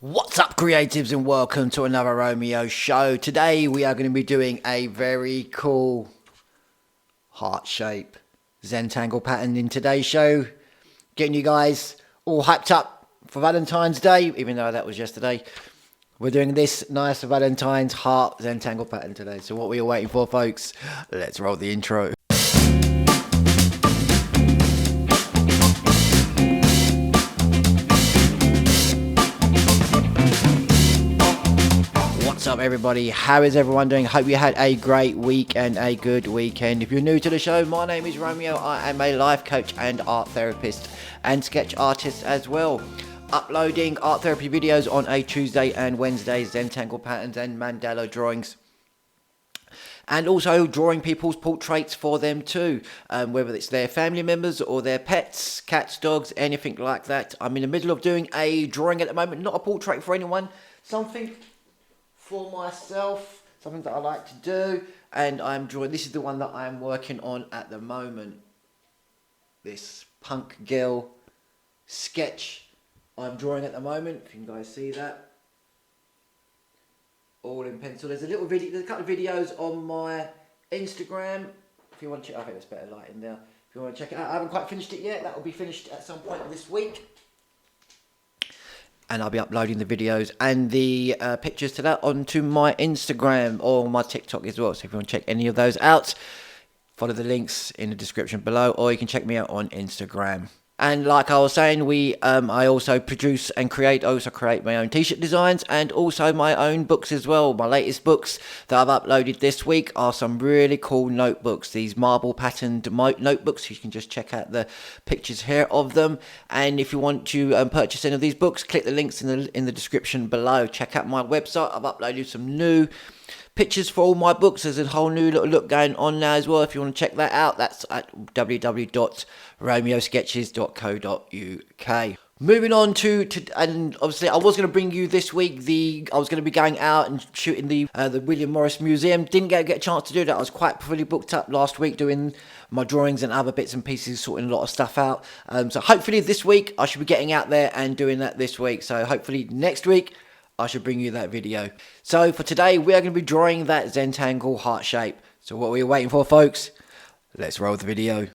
What's up, creatives, and welcome to another Romeo show. Today we are going to be doing a very cool heart shape Zentangle pattern in today's show, getting you guys all hyped up for Valentine's Day, even though that was yesterday. We're doing this nice Valentine's heart Zentangle pattern today. So what were you waiting for, folks? Let's roll the intro. What's up, everybody? How is everyone doing? Hope you had a great week and a good weekend. If you're new to the show, my name is Romeo. I am a life coach and art therapist and sketch artist as well. Uploading art therapy videos on a Tuesday and Wednesday, Zentangle patterns and Mandala drawings. And also drawing people's portraits for them too, whether it's their family members or their pets, cats, dogs, anything like that. I'm in the middle of doing a drawing at the moment, not a portrait for anyone, something for myself, something that I like to do, and I'm drawing. This is the one that I'm working on at the moment. This punk girl sketch I'm drawing at the moment. If you can guys see that, all in pencil. There's a little video. There's a couple of videos on my Instagram. If you want to check, I think there's better light in there. If you want to check it out, I haven't quite finished it yet. That will be finished at some point this week. And I'll be uploading the videos and the pictures to that onto my Instagram or my TikTok as well. So if you want to check any of those out, follow the links in the description below, or you can check me out on Instagram. And like I was saying, I also produce and create my own t-shirt designs and also my own books as well. My latest books that I've uploaded this week are some really cool notebooks. These marble patterned notebooks. You can just check out the pictures here of them. And if you want to purchase any of these books, click the links in the description below. Check out my website. I've uploaded some new pictures for all my books. There's a whole new little look going on now as well. If you want to check that out, that's at www.romeosketches.co.uk. Moving on to and obviously I was going to bring you this week I was going to be going out and shooting the William Morris Museum. Didn't get a chance to do that. I was quite fully booked up last week doing my drawings and other bits and pieces, sorting a lot of stuff out. So hopefully this week I should be getting out there and doing that this week. So hopefully next week I should bring you that video. So for today, we are going to be drawing that Zentangle heart shape. So what are we waiting for, folks? Let's roll the video.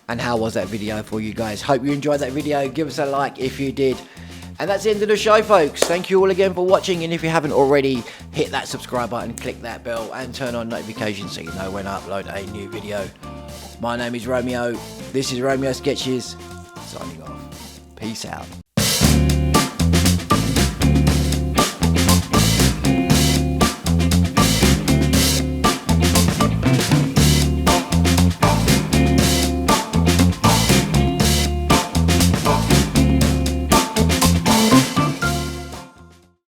And how was that video for you guys? Hope you enjoyed that video. Give us a like if you did. And that's the end of the show, folks. Thank you all again for watching. And if you haven't already, hit that subscribe button, click that bell, and turn on notifications so you know when I upload a new video. My name is Romeo. This is Romeo Sketches. Signing off. Peace out.